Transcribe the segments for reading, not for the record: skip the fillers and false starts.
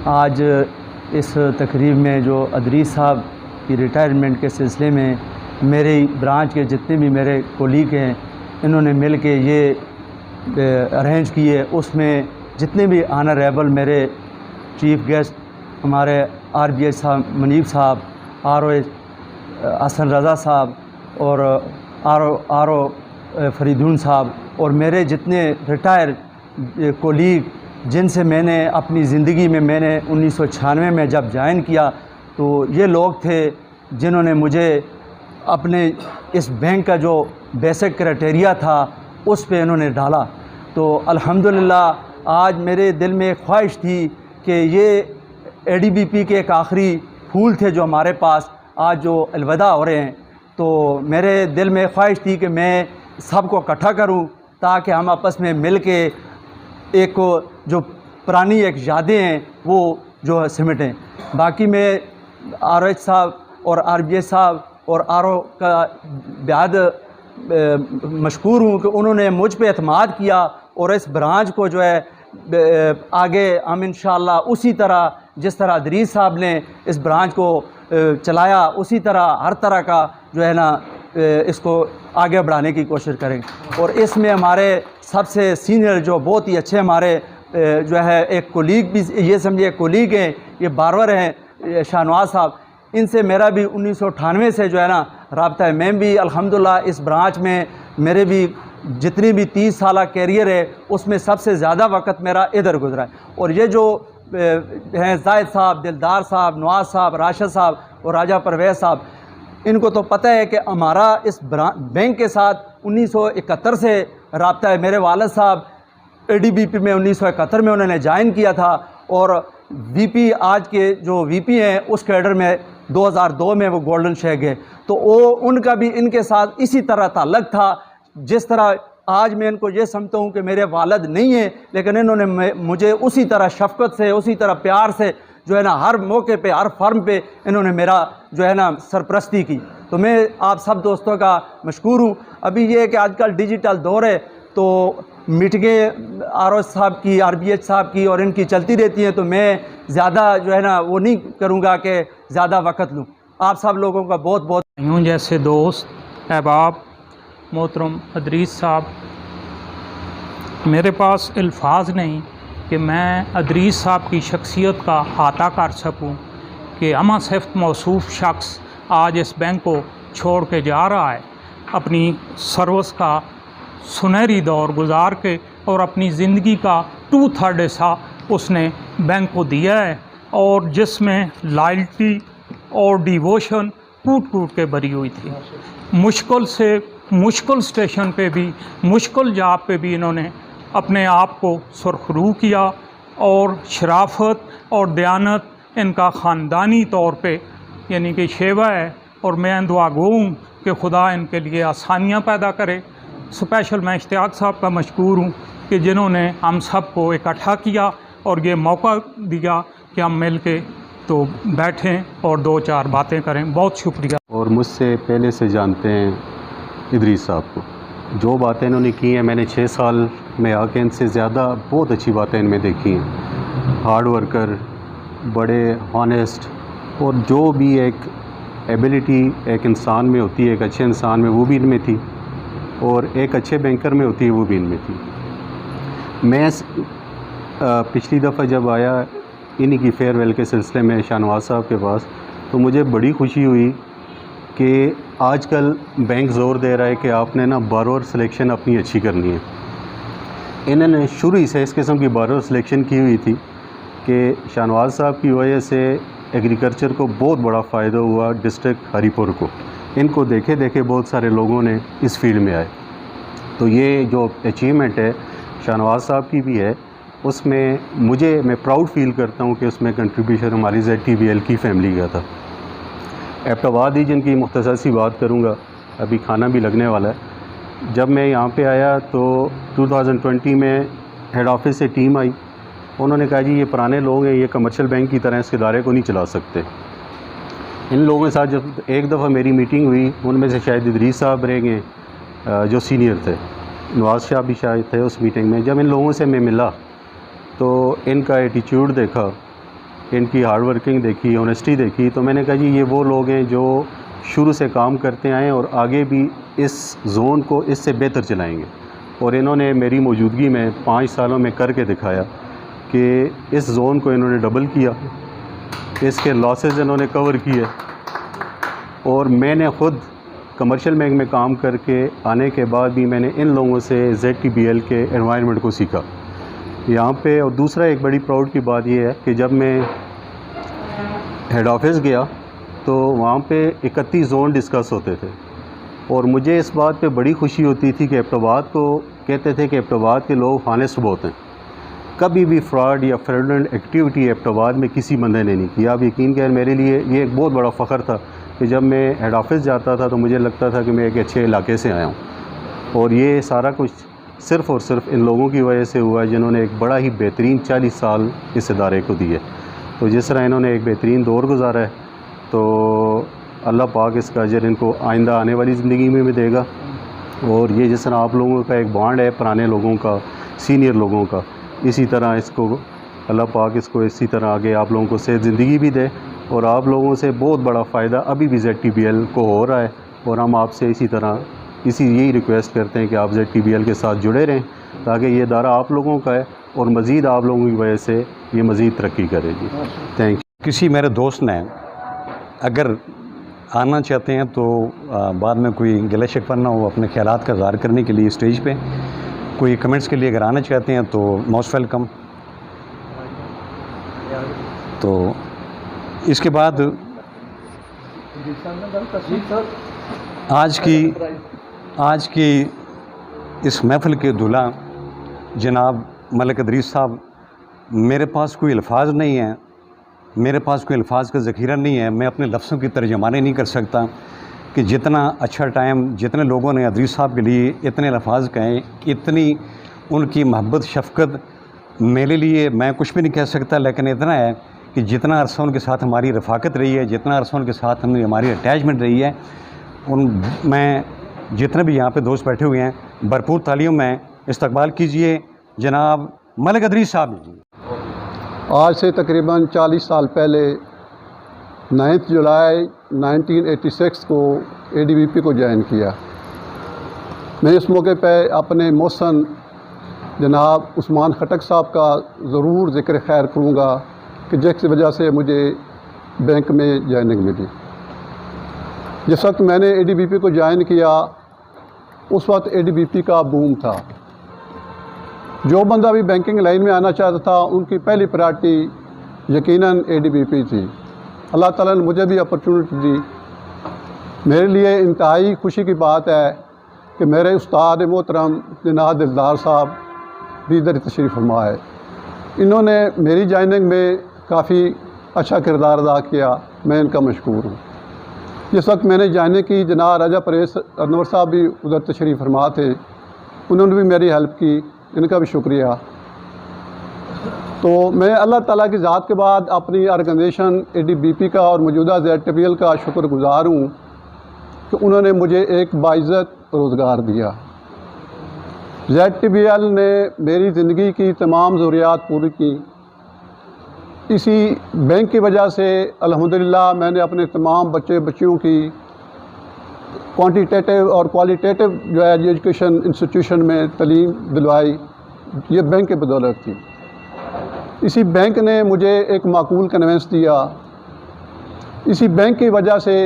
आज इस तकरीब में जो अदरीस साहब की रिटायरमेंट के सिलसिले में मेरे ब्रांच के जितने भी मेरे कोलीग हैं इन्होंने मिल के ये अरेंज किए। उसमें जितने भी ऑनरेबल मेरे चीफ गेस्ट हमारे RBH साहब मुनीब साहब, RO हसन रज़ा साहब और RO फरीदून साहब और मेरे जितने रिटायर कोलीग जिनसे मैंने अपनी ज़िंदगी में मैंने 1996 में जब ज्वाइन किया तो ये लोग थे जिन्होंने मुझे अपने इस बैंक का जो बेसिक क्राइटेरिया था उस पे इन्होंने डाला। तो अल्हम्दुलिल्लाह आज मेरे दिल में एक ख्वाहिश थी कि ये ADBP के एक आखिरी फूल थे जो हमारे पास आज जो अलविदा हो रहे हैं, तो मेरे दिल में ख्वाहिश थी कि मैं सबको इकट्ठा करूं ताकि हम आपस में मिल के एक जो पुरानी एक यादें हैं वो जो है सिमटें। बाकी मैं RH साहब और RBH साहब और RO का बेहद मशकूर हूँ कि उन्होंने मुझ पे एतमाद किया और इस ब्रांच को जो है आगे हम इंशाअल्लाह उसी तरह जिस तरह अदरीस साहब ने इस ब्रांच को चलाया उसी तरह हर तरह का जो है ना इसको आगे बढ़ाने की कोशिश करें। और इसमें हमारे सबसे सीनियर जो बहुत ही अच्छे हमारे जो है एक कोलीग भी ये समझिए कोलीग हैं, ये बारवर हैं शाहनवाज साहब, इनसे मेरा भी 1998 से जो है ना राब्ता है। मैं भी अल्हम्दुलिल्लाह इस ब्रांच में मेरे भी जितनी भी 30 साल कैरियर है उसमें सबसे ज़्यादा वक्त मेरा इधर गुजरा है। और ये जो हैं जायद साहब, दिलदार साहब, नवाज साहब, राशिद साहब और राजा परवेज़ साहब, इनको तो पता है कि हमारा इस बैंक के साथ 1971 से राब्ता है। मेरे वालिद साहब ADBP में 1971 में उन्होंने ज्वाइन किया था और VP आज के जो VP हैं उस कैडर में 2002 में वो गोल्डन शेख है। तो वो उनका भी इनके साथ इसी तरह ताल्लुक़ था जिस तरह आज मैं इनको ये समझता हूँ कि मेरे वालिद नहीं हैं, लेकिन इन्होंने मुझे उसी तरह शफ़क़त से उसी तरह प्यार से जो है ना हर मौके पे हर फर्म पे इन्होंने मेरा जो है ना सरपरस्ती की। तो मैं आप सब दोस्तों का मशकूर हूँ। अभी ये है कि आजकल डिजिटल दौर है तो मीटिंगें RO साहब की, RBH साहब की और इनकी चलती रहती हैं, तो मैं ज़्यादा जो है ना वो नहीं करूँगा कि ज़्यादा वक्त लूँ। आप सब लोगों का बहुत बहुत यूँ जैसे दोस्त अहबाब मोहतरम अदरीस साहब, मेरे पास अल्फाज नहीं कि मैं अदरीस साहब की शख्सियत का अहाता कर सकूं कि अमा सिफ्त मौसूफ शख्स आज इस बैंक को छोड़ के जा रहा है, अपनी सर्विस का सुनहरी दौर गुजार के और अपनी ज़िंदगी का 2/3 हिस्सा उसने बैंक को दिया है और जिसमें लॉयल्टी और डिवोशन कूट कूट के भरी हुई थी। मुश्किल से मुश्किल स्टेशन पे भी, मुश्किल जॉब पे भी इन्होंने अपने आप को सुरखरू किया और शराफत और दयानत इनका ख़ानदानी तौर पे यानी कि शेवा है। और मैं दुआ गो हूँ कि खुदा इनके लिए आसानियाँ पैदा करे। स्पेशल मैं इश्तियाक साहब का मशकूर हूँ कि जिन्होंने हम सब को इकट्ठा किया और ये मौका दिया कि हम मिल के तो बैठें और 2-4 बातें करें। बहुत शुक्रिया। और मुझसे पहले से जानते हैं इदरीस साहब को, जो बातें इन्होंने की हैं मैंने 6 साल में आके इनसे ज़्यादा बहुत अच्छी बातें इनमें देखी हैं। हार्ड वर्कर, बड़े हॉनेस्ट और जो भी एक एबिलिटी एक इंसान में होती है, एक अच्छे इंसान में, वो भी इनमें थी और एक अच्छे बैंकर में होती है वो भी इनमें थी। मैं पिछली दफ़ा जब आया इन्हीं की फेयरवेल के सिलसिले में शाहनवाज साहब के पास, तो मुझे बड़ी खुशी हुई कि आजकल बैंक ज़ोर दे रहा है कि आपने ना बारोर सिलेक्शन अपनी अच्छी करनी है। इन्होंने शुरू से इस किस्म की बारोर सिलेक्शन की हुई थी कि शाहनवाज साहब की वजह से एग्रीकल्चर को बहुत बड़ा फ़ायदा हुआ, डिस्ट्रिक्ट हरीपुर को। इनको देखे देखे बहुत सारे लोगों ने इस फील्ड में आए। तो ये जो अचीवमेंट है शाहनवाज साहब की भी है, उसमें मैं प्राउड फील करता हूँ कि उसमें कंट्रीब्यूशन हमारी ZTBL की फैमिली का था। एबटाबाद ही जिनकी मुख्तसर सी बात करूँगा, अभी खाना भी लगने वाला है। जब मैं यहाँ पे आया तो 2020 में हेड ऑफिस से टीम आई, उन्होंने कहा जी ये पुराने लोग हैं, ये कमर्शियल बैंक की तरह इस इदारे को नहीं चला सकते। इन लोगों के साथ जब एक दफ़ा मेरी मीटिंग हुई, उनमें से शायद इदरीस साहब रहेंगे जो सीनियर थे, नवाज शाह भी शायद थे उस मीटिंग में। जब इन लोगों से मैं मिला तो इनका एटीट्यूड देखा इनकी हार्ड वर्किंग देखी, ऑनेस्टी देखी, तो मैंने कहा जी ये वो लोग हैं जो शुरू से काम करते आए और आगे भी इस ज़ोन को इससे बेहतर चलाएंगे। और इन्होंने मेरी मौजूदगी में 5 सालों में करके दिखाया कि इस ज़ोन को इन्होंने डबल किया, इसके लॉसेस इन्होंने कवर किए। और मैंने ख़ुद कमर्शियल बैंक में काम करके आने के बाद भी मैंने इन लोगों से ZTBL के एनवायरनमेंट को सीखा यहाँ पे। और दूसरा एक बड़ी प्राउड की बात ये है कि जब मैं हेड ऑफिस गया तो वहाँ पे 31 जोन डिस्कस होते थे और मुझे इस बात पे बड़ी खुशी होती थी कि एबटाबाद को कहते थे कि एबटाबाद के लोग हॉनेस्ट बहुत हैं, कभी भी फ्रॉड या फ्रॉडुलेंट एक्टिविटी एबटाबाद में किसी बंदे ने नहीं किया। आप यकीन करें मेरे लिए ये एक बहुत बड़ा फ़ख्र था कि जब मैं हेड ऑफिस जाता था तो मुझे लगता था कि मैं एक अच्छे इलाके से आया हूँ। और ये सारा कुछ सिर्फ़ और सिर्फ इन लोगों की वजह से हुआ है जिन्होंने एक बड़ा ही बेहतरीन 40 साल इस इदारे को दिए। तो जिस तरह इन्होंने एक बेहतरीन दौर गुजारा है तो अल्लाह पाक इसका अजर इनको आइंदा आने वाली ज़िंदगी में भी देगा। और ये जिस तरह आप लोगों का एक बॉन्ड है पुराने लोगों का, सीनियर लोगों का, इसी तरह इसको अल्लाह पाक इसको इसी तरह आगे आप लोगों को सेहत ज़िंदगी भी दे। और आप लोगों से बहुत बड़ा फ़ायदा अभी भी ZTBL को हो रहा है और हम आपसे इसी तरह यही रिक्वेस्ट करते हैं कि आप ZTBL के साथ जुड़े रहें ताकि ये इदारा आप लोगों का है और मज़ीद आप लोगों की वजह से ये मज़ीद तरक्की करेगी। Thank you. किसी मेरे दोस्त ने अगर आना चाहते हैं तो बाद में कोई गिला शिकवा ना हो, अपने ख्यालात का इज़हार करने के लिए स्टेज पे कोई कमेंट्स के लिए अगर आना चाहते हैं तो मोस्ट वेलकम। तो इसके बाद आज की इस महफ़िल के दूल्हा जनाब मलिक इदरीस साहब, मेरे पास कोई अल्फाज नहीं है, मेरे पास कोई अल्फाज का ज़ख़ीरा नहीं है। मैं अपने लफ्ज़ों की तर्जुमानी नहीं कर सकता कि जितना अच्छा टाइम जितने लोगों ने इदरीस साहब के लिए इतने अल्फाज कहे, इतनी उनकी मोहब्बत शफ़क़त मेरे लिए मैं कुछ भी नहीं कह सकता। लेकिन इतना है कि जितना अरसा उनके साथ हमारी रफ़ाकत रही है, जितना अरसा उनके साथ हमारी अटैचमेंट रही है, मैं जितने भी यहाँ पे दोस्त बैठे हुए हैं भरपूर तालियों में इस्तकबाल कीजिए जनाब मलिक इदरीस साहब। आज से तकरीबन 40 साल पहले 9 जुलाई 1986 को ADBP को ज्वाइन किया। मैं इस मौके पर अपने मौसन जनाब उस्मान खटक साहब का ज़रूर ज़िक्र खैर करूँगा कि जिस वजह से मुझे बैंक में ज्वाइनिंग मिली। जिस वक्त मैंने ADBP को ज्वाइन किया उस वक्त ADBP का बूम था। जो बंदा भी बैंकिंग लाइन में आना चाहता था उनकी पहली प्रायोरिटी यकीनन ADBP थी। अल्लाह ताला ने मुझे भी अपॉर्चुनिटी दी। मेरे लिए इंतहाई खुशी की बात है कि मेरे उस्ताद मोहतरम जनाब दिलदार साहब भी इधर तशरीफ़ फरमा है। इन्होंने मेरी ज्वाइनिंग में काफ़ी अच्छा किरदार अदा किया, मैं इनका मशकूर हूँ। जिस वक्त मैंने ज्वाइनिंग की जनाब राजा परेश अनवर साहब भी उधर तशरीफ़ फरमा थे, उन्होंने भी मेरी हेल्प की, इनका भी शुक्रिया। तो मैं अल्लाह ताला की ज़ात के बाद अपनी ऑर्गेनाइजेशन ADBP का और मौजूदा ZTBL का शुक्रगुज़ार हूँ कि उन्होंने मुझे एक बाइज़्ज़त रोज़गार दिया। ZTBL ने मेरी ज़िंदगी की तमाम ज़रूरियात पूरी की। इसी बैंक की वजह से अल्हम्दुलिल्लाह मैंने अपने तमाम बच्चियों की क्वांटिटेटिव और क्वालिटेटिव जो है एजुकेशन इंस्टीट्यूशन में तालीम दिलवाई, ये बैंक की बदौलत थी। इसी बैंक ने मुझे एक माकूल कन्वेंस दिया। इसी बैंक की वजह से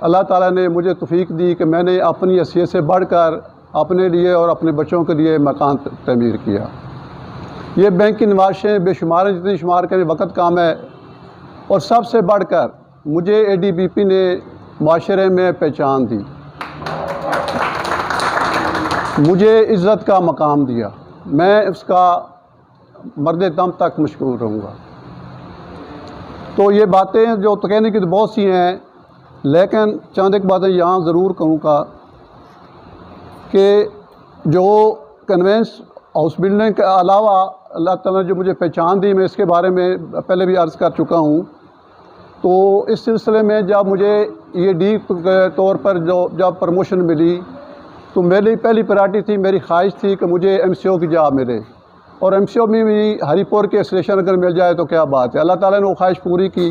अल्लाह ताला ने मुझे तौफीक दी कि मैंने अपनी हैसियत से बढ़कर अपने लिए और अपने बच्चों के लिए मकान तमीर किया। ये बैंक की नवाज़ें बेशुमार जितनी शुमार करने वक़्त काम है। और सबसे बढ़कर मुझे ADBP ने माशरे में पहचान दी, मुझे इज़्ज़त का मकाम दिया। मैं उसका मर्दे दम तक मशकूर रहूँगा। तो ये बातें जो तो कहने की तो बहुत सी हैं, लेकिन चंद एक बातें यहाँ ज़रूर कहूँगा कि जो कन्वेंस हाउस बिल्डिंग के अलावा अल्लाह ताला ने जो मुझे पहचान दी, मैं इसके बारे में पहले भी अर्ज़ कर चुका हूँ। तो इस सिलसिले में जब मुझे ED के तौर पर जब प्रमोशन मिली तो मेरी पहली प्रायोरिटी थी, मेरी ख्वाहिश थी कि मुझे MCO की जॉब मिले। और MCO में भी हरीपुर के स्टेशन अगर मिल जाए तो क्या बात है। अल्लाह ताला ने वो ख्वाहिश पूरी की।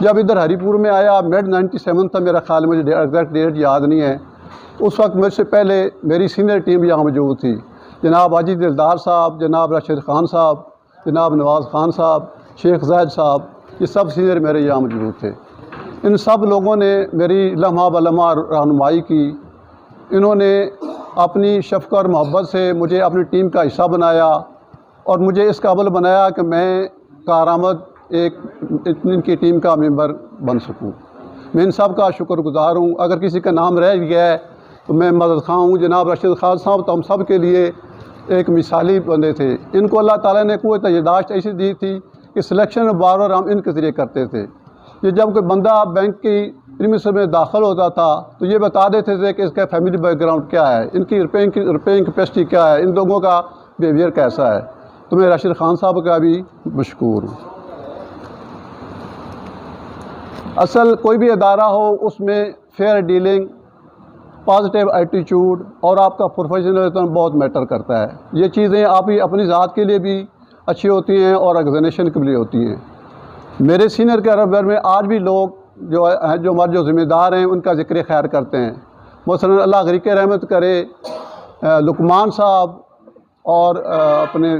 जब इधर हरीपुर में आया, मिड 97 था मेरा ख्याल, मुझे एग्जैक्ट डेट याद नहीं है। उस वक्त मुझसे पहले मेरी सीनियर टीम यहाँ मौजूद थी। जनाब हाजी दिलदार साहब, जनाब रशीद ख़ान साहब, जनाब नवाज़ ख़ान साहब, शेख ज़ैद साहब, ये सब सीनियर मेरे यहाँ मौजूद थे। इन सब लोगों ने मेरी लम्हा ब लम्हा रहनुमाई की। इन्होंने अपनी शफ़क़त और मोहब्बत से मुझे अपनी टीम का हिस्सा बनाया और मुझे इस काबिल बनाया कि मैं कारआमद एक इनकी टीम का मेंबर बन सकूं। मैं इन सब का शुक्रगुज़ार हूं। अगर किसी का नाम रह गया है तो मैं मदद खां हूँ। जनाब रशीद ख़ान साहब तो हम सब के लिए एक मिसाली बंदे थे। इनको अल्लाह ताला ने कुव्वत याददाश्त ऐसी दी थी कि सिलेक्शन बार बार हम इनके ज़रिए करते थे। ये जब कोई बंदा बैंक की प्रीमिस में दाखिल होता था तो ये बता देते थे कि इसका फैमिली बैकग्राउंड क्या है, इनकी रुपयिंग कैपेसिटी क्या है, इन लोगों का बिहेवियर कैसा है। तो मैं रशीद ख़ान साहब का भी मशकूर हूँ। असल कोई भी अदारा हो उसमें फेयर डीलिंग, पॉजिटिव एटीट्यूड और आपका प्रोफेशनलिज्म बहुत मैटर करता है। ये चीज़ें आप ही अपनी ज़ात के लिए भी अच्छी होती हैं और ऑर्गेनाइजेशन के लिए होती हैं। मेरे सीनियर के अरबर में आज भी लोग जो हमारे जो ज़िम्मेदार हैं उनका ज़िक्र खैर करते हैं। मसलन अल्लाह गरीक रहमत करे, लुकमान साहब और अपने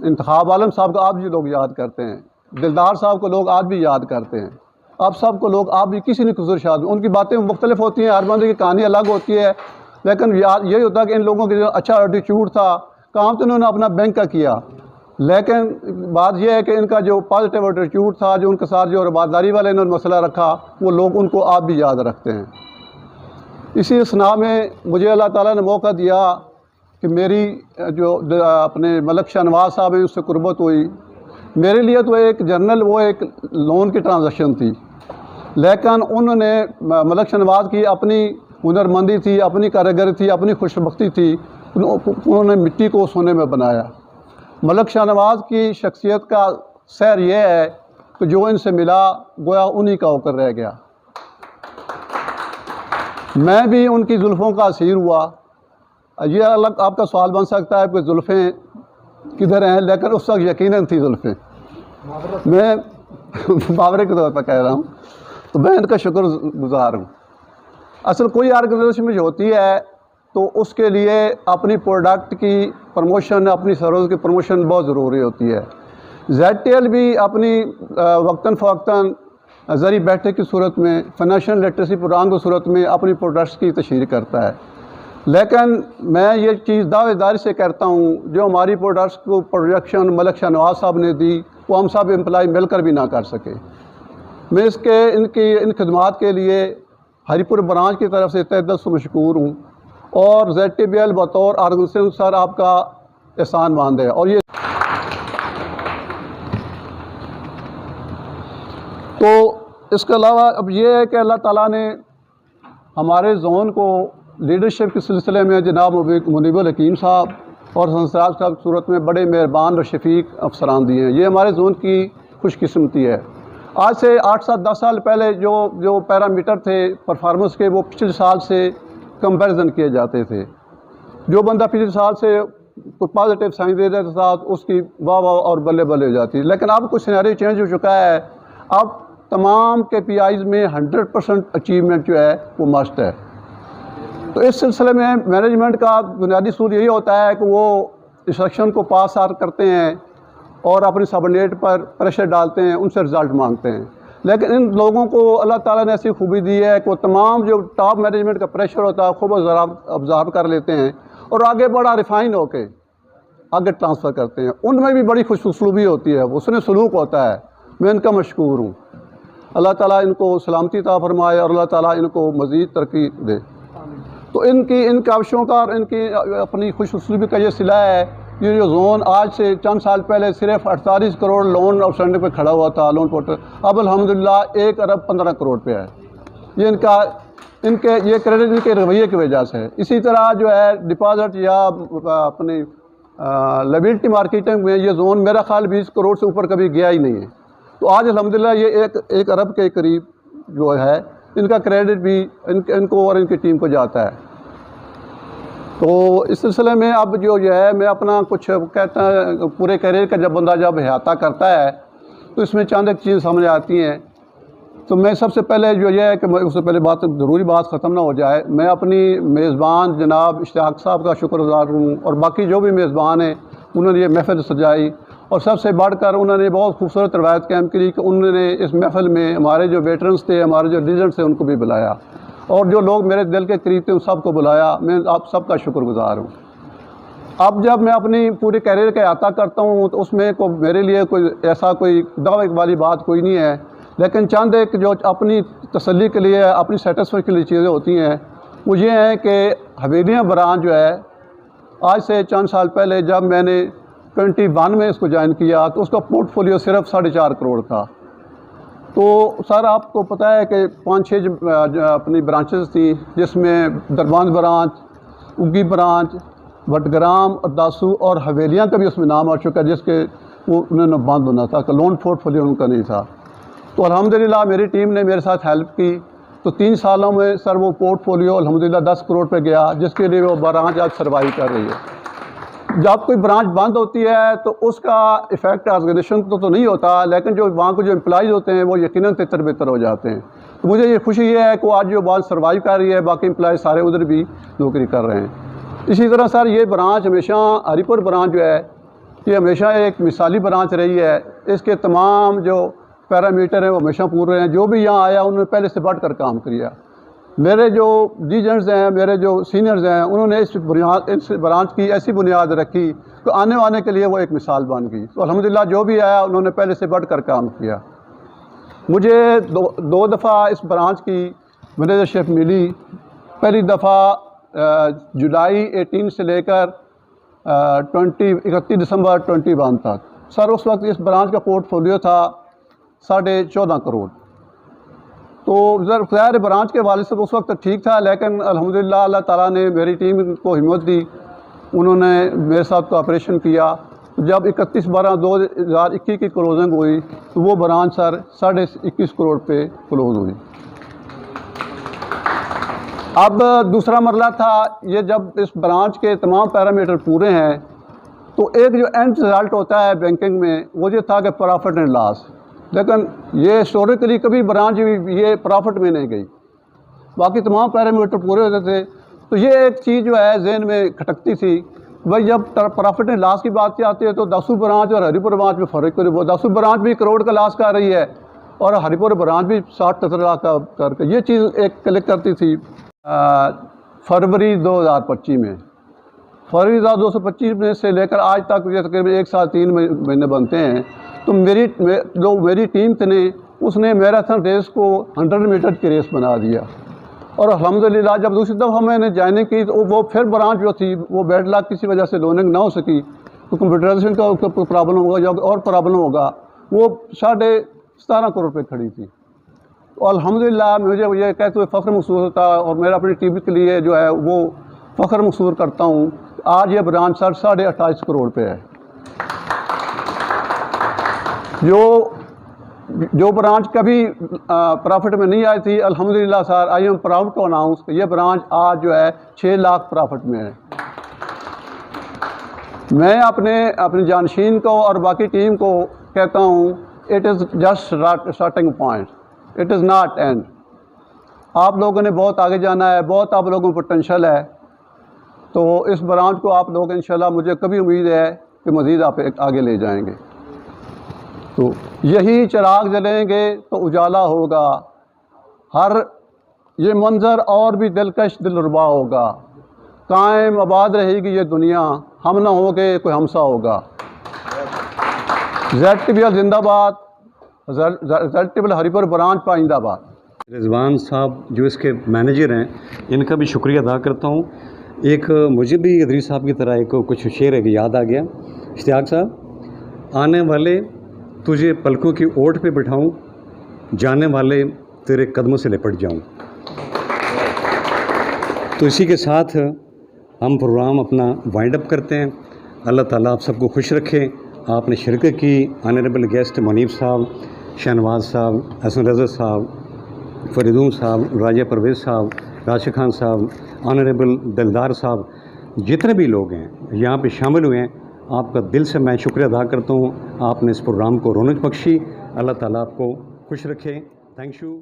इंतखाब आलम साहब को आज भी लोग याद करते हैं। दिलदार साहब को लोग आज भी याद करते हैं। आप सब को लोग आप भी किसी न किसी शादी, उनकी बातें मुख्तलिफ होती हैं, हर बंदे की कहानी अलग होती है, लेकिन याद यही होता है कि इन लोगों के जो अच्छा एटीट्यूड था, काम तो इन्होंने अपना बैंक का किया, लेकिन बात यह है कि इनका जो पॉजिटिव एटीट्यूड था, जो उनके साथ जो रबादारी वाले इन्होंने मसला रखा, वो लोग उनको आप भी याद रखते हैं। इसी इसना में मुझे अल्लाह ताला ने मौका दिया कि मेरी जो अपने मलक शाह नवाज़ साहब हैं उससे कुर्बत हुई। मेरे लिए तो एक जर्नल वो एक लोन की ट्रांजैक्शन थी, लेकिन उन्होंने मलक शाह नवाज़ की अपनी हुनरमंदी थी, अपनी कारीगरी थी, अपनी खुशबख्ती थी, उन्होंने मिट्टी को सोने में बनाया। मलक शाह नवाज़ की शख्सियत का सैर यह है कि जो इनसे मिला गोया उन्हीं का होकर रह गया। मैं भी उनकी जुल्फ़ों का असीर हुआ। ये अलग आपका सवाल बन सकता है कि जुल्फ़ें किधर हैं, लेकिन उस वक्त यकीनन थी जुल्फ़ें। मैं मुहावरे के तौर पर कह रहा हूँ, तो मैं इनका शुक्रगुज़ार हूँ। असल कोई ऑर्गेनाइजेशन में जो होती है तो उसके लिए अपनी प्रोडक्ट की प्रमोशन, अपनी सर्विस की प्रमोशन बहुत ज़रूरी होती है। ZTL भी अपनी वक्तन फ़वक्तन ज़री बैठक की सूरत में, फाइनेंशियल लिटरेसी प्रोग्राम की सूरत में अपनी प्रोडक्ट्स की तशहीर करता है, लेकिन मैं ये चीज़ दावेदारी से करता हूँ, जो हमारी प्रोडक्ट्स को प्रोजेक्शन मलक शाह नवाज़ साहब ने दी वो हम सब एम्प्लॉय मिलकर भी ना कर सके। मैं इनकी इन खदमात के लिए हरीपुर ब्रांच की तरफ से तहे दिल से मशकूर हूँ और ZTBL बतौर ऑर्गेनाइजेशन सर आपका एहसान मानद है। और ये तो इसके अलावा अब ये है कि अल्लाह ताला ने हमारे जोन को लीडरशिप के सिलसिले में जनाब मुनीबुल हकीम साहब और संसराज साहब की सूरत में बड़े मेहरबान और शफीक अफसरान दिए हैं। ये हमारे जोन की खुशकिस्मती है। आज से 8 साल 10 साल पहले जो पैरामीटर थे परफॉर्मेंस के, वो पिछले साल से कंपैरिजन किए जाते थे। जो बंदा पिछले साल से कोई पॉजिटिव साइन दे देता था उसकी वाह वाह और बल्ले बल्ले हो जाती। लेकिन अब कुछ सिनेरियो चेंज हो चुका है। अब तमाम KPIs में 100% अचीवमेंट जो है वो मस्ट है। तो इस सिलसिले में मैनेजमेंट का बुनियादी सूल यही होता है कि वो इंस्ट्रक्शन को पास आर करते हैं और अपने सबऑर्डिनेट पर प्रेशर डालते हैं, उनसे रिज़ल्ट मांगते हैं। लेकिन इन लोगों को अल्लाह ताला ने ऐसी खूबी दी है कि वो तमाम जो टॉप मैनेजमेंट का प्रेशर होता है खूब ऑब्ज़र्व कर लेते हैं और आगे बड़ा रिफ़ाइन होके आगे ट्रांसफ़र करते हैं। उनमें भी बड़ी खुशउस्लूबी होती है, उसमें सलूक होता है। मैं इनका मशकूर हूँ। अल्लाह ताला इनको सलामती अता फरमाए और अल्लाह ताला इनको मज़ीद तरक्की दे। तो इन काविशों का और इनकी अपनी खुशउस्लूबी का ये सिला है। ये जो जोन आज से चंद साल पहले सिर्फ 48 करोड़ लोन आउटस्टैंडिंग पे खड़ा हुआ था, लोन पोर्टल, अब अल्हम्दुलिल्लाह 1 अरब 15 करोड़ पे है। ये ये क्रेडिट इनके रवैये की वजह से है। इसी तरह जो है डिपॉजिट या अपनी लायबिलिटी मार्केटिंग में ये जोन मेरा ख्याल 20 करोड़ से ऊपर कभी गया ही नहीं है। तो आज अल्हम्दुलिल्लाह ये 1 अरब के करीब जो है इनका क्रेडिट भी इनको और इनकी टीम को जाता है। तो इस सिलसिले में अब जो है मैं अपना कुछ कहता है पूरे करियर का जब बंदा जब अहाता करता है तो इसमें चंद एक चीज़ समझ आती हैं। तो मैं सबसे पहले जो ये है कि उससे पहले बात ज़रूरी बात ख़त्म ना हो जाए, मैं अपनी मेज़बान जनाब इश्तियाक साहब का शुक्रगुज़ार हूँ और बाकी जो भी मेज़बान हैं उन्होंने ये महफ़िल सजाई और सबसे बढ़कर उन्होंने बहुत खूबसूरत रवायत कायम की कि उन्होंने इस महफ़िल में हमारे जो वेटरन्स थे, हमारे जो लीजेंड्स थे उनको भी बुलाया और जो लोग मेरे दिल के करीब थे उन सबको बुलाया। मैं आप सबका शुक्रगुज़ार हूँ। अब जब मैं अपनी पूरे कैरियर का अहाता करता हूँ तो उसमें को मेरे लिए कोई ऐसा कोई दावे वाली बात कोई नहीं है, लेकिन चंद एक जो अपनी तसल्ली के लिए अपनी सेटिस्फाई के लिए चीज़ें होती हैं वो ये हैं कि हवेलियाँ ब्रांच जो है आज से चंद साल पहले जब मैंने 21 में इसको ज्वाइन किया तो उसका पोर्टफोलियो सिर्फ 4.5 करोड़ था। तो सर आपको पता है कि 5-6 अपनी ब्रांचेस थी जिसमें दरबान ब्रांच, उगी ब्रांच, वटग्राम, अरदासू और हवेलियाँ का भी उसमें नाम आ चुका है जिसके वो उन्होंने बंद होना था कि लोन पोर्टफोलियो उनका नहीं था। तो अल्हम्दुलिल्लाह मेरी टीम ने मेरे साथ हेल्प की तो 3 सालों में सर वो पोर्टफोलियो अल्हम्दुलिल्लाह 10 करोड़ पे गया जिसके लिए वो ब्रांच आज सर्वाइव कर रही है। जब कोई ब्रांच बंद होती है तो उसका इफ़ेक्ट ऑर्गेनाइजेशन तो नहीं होता, लेकिन जो वहाँ के जो एम्प्लॉइज़ होते हैं वो यकीनन तितर बितर हो जाते हैं। तो मुझे ये खुशी ये है कि आज जो ब्रांच सर्वाइव कर रही है, बाकी एम्प्लॉइज़ सारे उधर भी नौकरी कर रहे हैं। इसी तरह सर ये ब्रांच हमेशा हरीपुर ब्रांच जो है ये हमेशा एक मिसाली ब्रांच रही है। इसके तमाम जो पैरामीटर हैं वो हमेशा पूरे हैं। जो भी यहाँ आया उन्होंने पहले से बढ़कर काम किया। मेरे जो लीजेंड्स हैं, मेरे जो सीनियर्स हैं, उन्होंने इस ब्रांच की ऐसी बुनियाद रखी तो आने वाने के लिए वो एक मिसाल बन गई। तो अल्हम्दुलिल्लाह जो भी आया उन्होंने पहले से बढ़कर काम किया। मुझे दो दफ़ा इस ब्रांच की मैनेजरशिप मिली। पहली दफ़ा जुलाई 18 से लेकर 31 दिसंबर 21 तक। सर उस वक्त इस ब्रांच का पोर्टफोलियो था 14.5 करोड़। तो ज़ाहिर ब्रांच के वाले से उस वक्त ठीक था, लेकिन अल्हम्दुलिल्लाह अल्लाह ताला ने मेरी टीम को हिम्मत दी, उन्होंने मेरे साथ कोऑपरेशन किया। जब 31/12/2021 की क्लोजिंग हुई तो वो ब्रांच सर 21.5 करोड़ पे क्लोज हुई। अब दूसरा मरला था ये, जब इस ब्रांच के तमाम पैरामीटर पूरे हैं तो एक जो एंड रिज़ल्ट होता है बैंकिंग में वो ये था कि प्रॉफिट एंड लॉस। लेकिन ये हिस्टोरिकली कभी ब्रांच ये प्रॉफिट में नहीं गई, बाकी तमाम पैरामीटर पूरे होते थे। तो ये एक चीज़ जो है जहन में खटकती थी भाई, जब प्रॉफिट एंड लॉस की बात आती है तो दासू ब्रांच और हरीपुर ब्रांच में फ़र्क करें। वो दासू ब्रांच भी करोड़ का लॉस कर रही है और हरीपुर ब्रांच भी 60-70 लाख का करके ये चीज़ एक क्लिक करती थी। फरवरी 2025 में, फरवरी 2025 में से लेकर आज तक ये तकरीबन 1 साल 3 महीने बनते हैं। तो मेरी टीम ने उसने मैराथन रेस को 100 मीटर की रेस बना दिया। और अल्हम्दुलिल्लाह जब दूसरी दफ़ा मैंने ज्वाइनिंग की तो वो फिर ब्रांच जो थी वो बैड लक किसी वजह से लोनिंग ना हो सकी, तो कंप्यूटराइजेशन का उसका प्रॉब्लम होगा या और प्रॉब्लम होगा, वो 17.5 करोड़ पे खड़ी थी। तो अल्हम्दुलिल्लाह मुझे ये कहते हुए फ़ख्र महसूस होता और मेरा अपनी टीम के लिए जो है वो फ़ख्र महसूस करता हूँ। आज ये ब्रांच सर 28.5 करोड़ पे है। जो ब्रांच कभी प्रॉफिट में नहीं आई थी, अल्हम्दुलिल्लाह sir I am proud to announce ये ब्रांच आज जो है 6 लाख प्रॉफिट में है। मैं अपनी जानशीन को और बाकी टीम को कहता हूँ it is just starting point, it is not and. आप लोगों ने बहुत आगे जाना है, बहुत आप लोगों को पोटेंशल है। तो इस ब्रांच को आप लोग इंशाल्लाह, मुझे कभी उम्मीद है कि मज़ीद आप आगे ले जाएंगे। तो यही चिराग जलेंगे तो उजाला होगा, हर ये मंज़र और भी दिलकश दिलरुबा होगा। कायम आबाद रहेगी ये दुनिया, हम ना होंगे कोई हमसा होगा। ZTBL जिंदाबाद, ZTBL हरीपुर ब्रांच पाइंदाबाद। रिजवान साहब जो इसके मैनेजर हैं इनका भी शुक्रिया अदा करता हूँ। एक मुझे भी अदरीस साहब की तरह एक कुछ शेर है याद आ गया। इश्तियाक साहब, आने वाले तुझे पलकों की ओट पे बिठाऊं, जाने वाले तेरे कदमों से लिपट जाऊं। तो इसी के साथ हम प्रोग्राम अपना वाइंड अप करते हैं। अल्लाह ताला आप सबको खुश रखे। आपने शिरकत की। ऑनरेबल गेस्ट मुनीब साहब, शहनवाज साहब, हसन रज़ा साहब, फरीदून साहब, राजा परवेज़ साहब, राशिद खान साहब, ऑनरेबल दिलदार साहब, जितने भी लोग हैं यहाँ पे शामिल हुए हैं, आपका दिल से मैं शुक्रिया अदा करता हूँ। आपने इस प्रोग्राम को रौनक बख्शी। अल्लाह ताला आपको खुश रखे। Thank you.